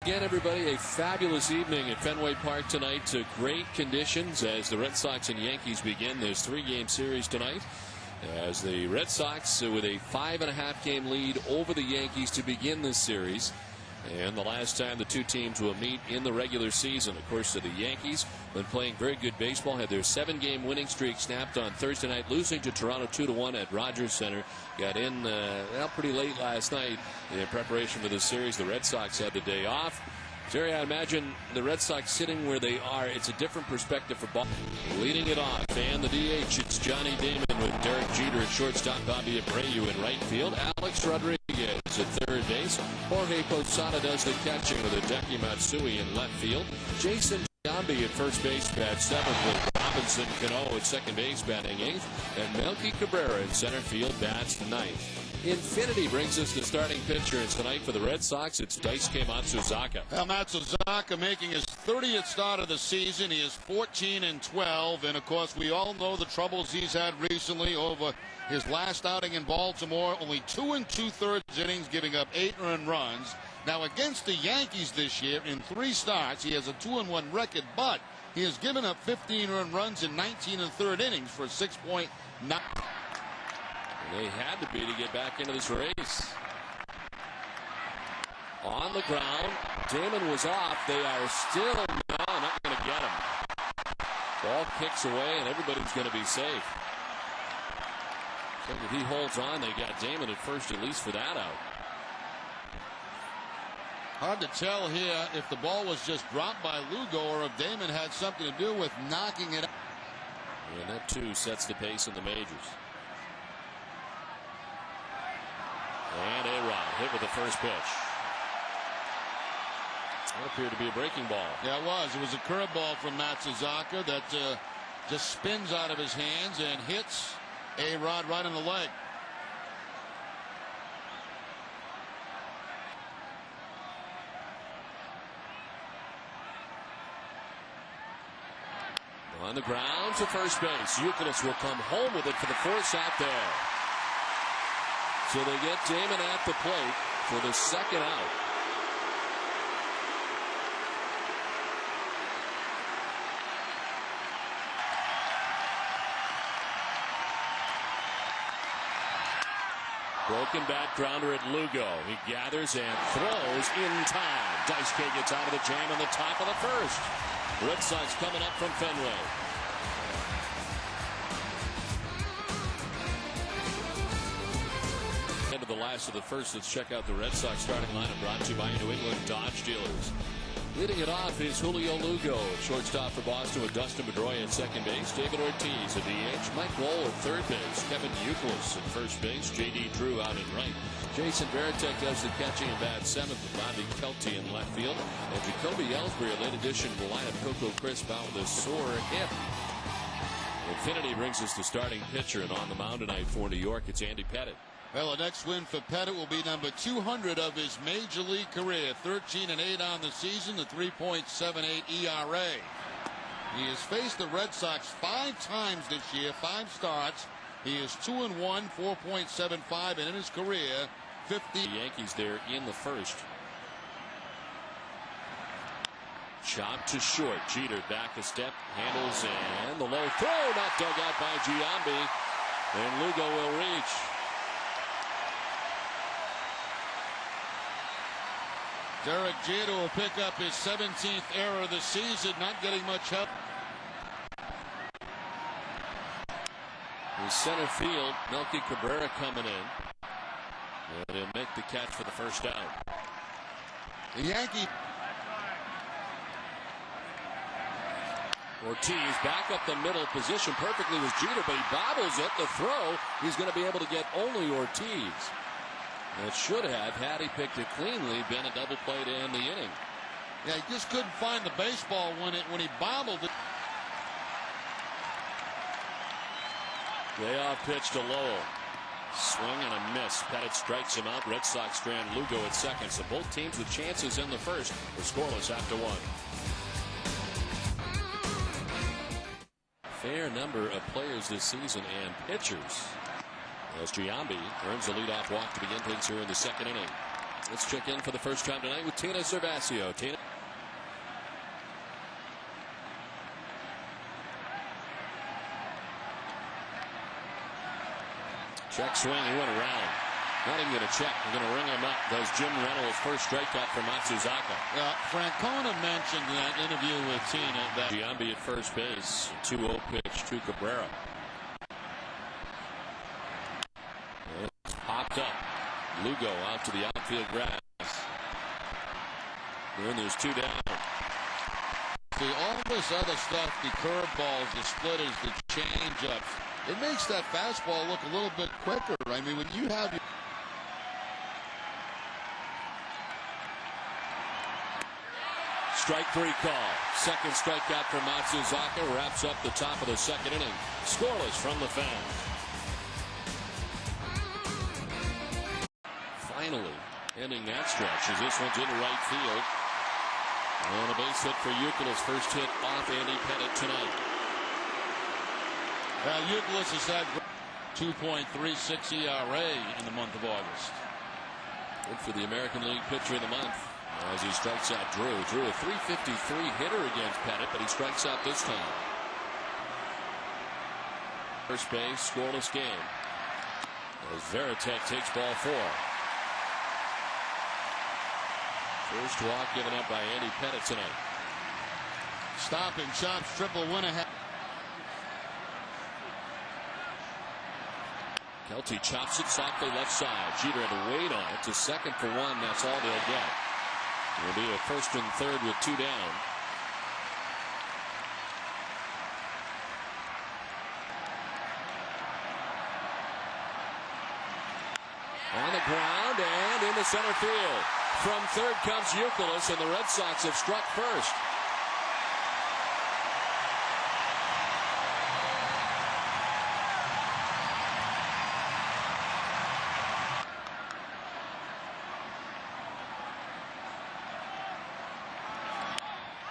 Again, everybody, a fabulous evening at Fenway Park tonight. To great conditions as the Red Sox and Yankees begin this three-game series tonight. As the Red Sox with a 5.5 game lead over the Yankees to begin this series. And the last time the two teams will meet in the regular season. Of course, the Yankees, been playing very good baseball, had their 7-game winning streak snapped on Thursday night, losing to Toronto 2-1 at Rogers Center. Got in pretty late last night in preparation for the series. The Red Sox had the day off. Jerry, I imagine the Red Sox sitting where they are, it's a different perspective for Boston. Leading it off, and the DH, it's Johnny Damon with Derek Jeter at shortstop, Bobby Abreu in right field, Alex Rodriguez at third base, Jorge Posada does the catching with Hideki Matsui in left field, Jason Giambi at first base bats seventh with Robinson Cano at second base batting eighth, and Melky Cabrera in center field bats ninth. Infinity brings us the starting pitcher tonight for the Red Sox. It's Daisuke Matsuzaka. Well, Matsuzaka making his 30th start of the season. He is 14-12, and of course we all know the troubles he's had recently over his last outing in Baltimore. Only 2 2/3 innings, giving up 8 earned runs. Now against the Yankees this year in 3 starts, he has a 2-1 record, but he has given up 15 earned runs in 19 1/3 innings for 6.9. They had to be to get back into this race. On the ground, Damon was off. They are still not going to get him. Ball kicks away, and everybody's going to be safe. So if he holds on, they got Damon at first, at least for that out. Hard to tell here if the ball was just dropped by Lugo or if Damon had something to do with knocking it out. And that, too, sets the pace in the majors. And A-Rod hit with the first pitch. That appeared to be a breaking ball. Yeah, it was. It was a curveball from Matsuzaka that just spins out of his hands and hits A-Rod right in the leg. On the ground to first base. Youkilis will come home with it for the force out there. So they get Damon at the plate for the second out. Broken bat grounder at Lugo. He gathers and throws in time. Daisuke gets out of the jam on the top of the first. Red Sox coming up from Fenway. End of the last of the first. Let's check out the Red Sox starting lineup, brought to you by New England Dodge Dealers. Leading it off is Julio Lugo, shortstop for Boston, with Dustin Pedroia at second base, David Ortiz at DH, Mike Lowell at third base, Kevin Youkilis at first base, J.D. Drew out in right. Jason Varitek does the catching and bats seventh with Bobby Kelty in left field, and Jacoby Ellsbury, a late addition to the lineup, Coco Crisp out with a sore hip. Infinity brings us the starting pitcher, and on the mound tonight for New York, it's Andy Pettitte. Well, the next win for Pettitte will be number 200 of his major league career. 13-8 on the season, the 3.78 ERA. He has faced the Red Sox 5 times this year, 5 starts. He is 2-1, 4.75, and in his career, 50. The Yankees there in the first. Chop to short. Jeter back a step, handles, and the low throw, not dug out by Giambi, and Lugo will reach. Derek Jeter will pick up his 17th error of the season, not getting much help. In center field, Melky Cabrera coming in. And he'll make the catch for the first out. The Yankees. Ortiz back up the middle position perfectly with Jeter, but he bobbles it. The throw, he's going to be able to get only Ortiz. That should have, had he picked it cleanly, been a double play to end the inning. Yeah, he just couldn't find the baseball when he bobbled it. Layoff pitch to Lowell. Swing and a miss. Pettitte strikes him out. Red Sox strand Lugo at second. So both teams with chances in the first were scoreless after one. Fair number of players this season and pitchers. As Giambi earns the leadoff walk to begin things here in the second inning. Let's check in for the first time tonight with Tina Cervasio. Tina. Check swing, he went around. Not even going to check. We're going to ring him up. Does Jim Reynolds' first strikeout for Matsuzaka? Francona mentioned in that interview with Tina that Giambi at first base. 2-0 pitch to Cabrera. It's popped up. Lugo out to the outfield grass. Then there's 2 down. See, all this other stuff, the curveballs, the splitters, the changeups, it makes that fastball look a little bit quicker. I mean, when you have your strike 3 call. Second strikeout for Matsuzaka wraps up the top of the second inning. Scoreless from the fans. Finally ending that stretch as this one's into right field. And a base hit for Youkilis. First hit off Andy Pettitte tonight. Youkilis has had 2.36 ERA in the month of August. Good for the American League Pitcher of the Month as he strikes out Drew. Drew a .353 hitter against Pettitte, but he strikes out this time. First base, scoreless game. As Veritek takes ball 4. First walk given up by Andy Pettitte tonight. Stop and chops, triple winner. Kelty chops it softly left side. Jeter had to wait on it to second for 1. That's all they'll get. It'll be a first and third with 2 down. On the ground and into center field. From third comes Youkilis, and the Red Sox have struck first.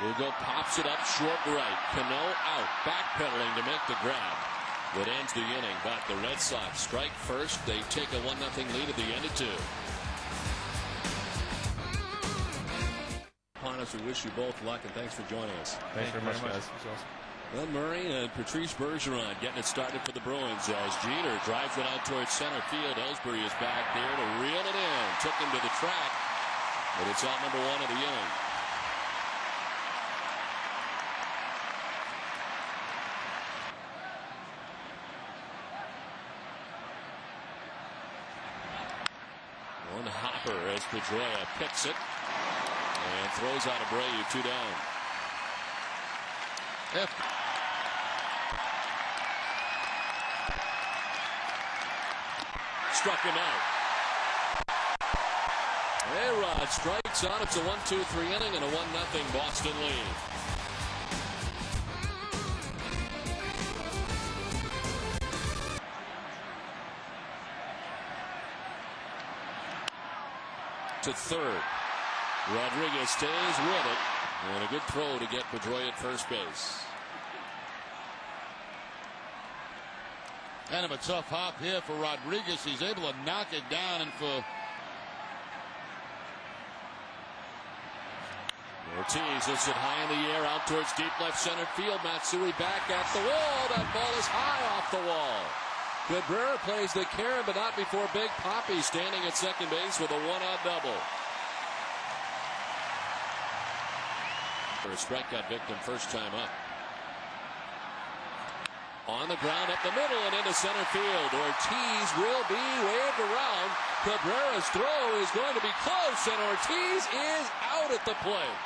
Lugo pops it up short right. Cano out, backpedaling to make the grab. That ends the inning, but the Red Sox strike first. They take a 1-0 lead at the end of 2. Upon us, we wish you both luck and thanks for joining us. Thanks very much, guys. Glenn Murray and Patrice Bergeron getting it started for the Bruins as Jeter drives it out towards center field. Ellsbury is back there to reel it in. Took him to the track, but it's out number 1 of the inning. One hopper as Pedroia picks it and throws out Abreu. 2 down. Struck him out. A-Rod strikes out. It's a 1-2-3 inning and a 1-0 Boston lead. To third. Rodriguez stays with it. And a good throw to get Pedroia at first base. Kind of a tough hop here for Rodriguez. He's able to knock it down, and for Ortiz hits it high in the air out towards deep left center field. Matsui back at the wall. That ball is high off the wall. Cabrera plays the carry, but not before Big Papi standing at second base with a 1-out double. For a strikeout victim first time up. On the ground up the middle and into center field. Ortiz will be waved around. Cabrera's throw is going to be close, and Ortiz is out at the plate.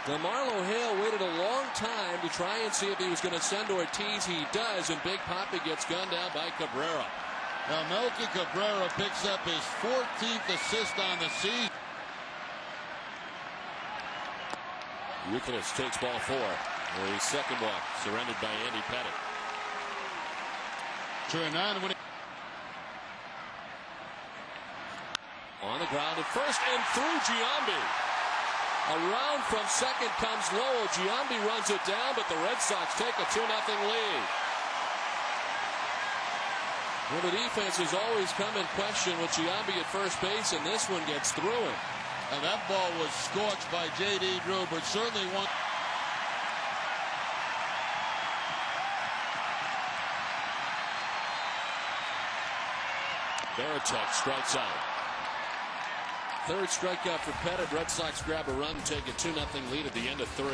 DeMarlo Hale waited a long time to try and see if he was going to send Ortiz. He does, and Big Papi gets gunned down by Cabrera. Now Melky Cabrera picks up his 14th assist on the season. Youkilis takes ball 4. The second walk surrendered by Andy Pettitte. On the ground at first and through Giambi. Around from second comes Lowell. Giambi runs it down, but the Red Sox take a 2-0 lead. Well, the defense has always come in question with Giambi at first base, and this one gets through him. And that ball was scorched by J.D. Drew, but certainly one. Veritek strikes out. Third strikeout for Pettit. Red Sox grab a run, take a 2-0 lead at the end of 3.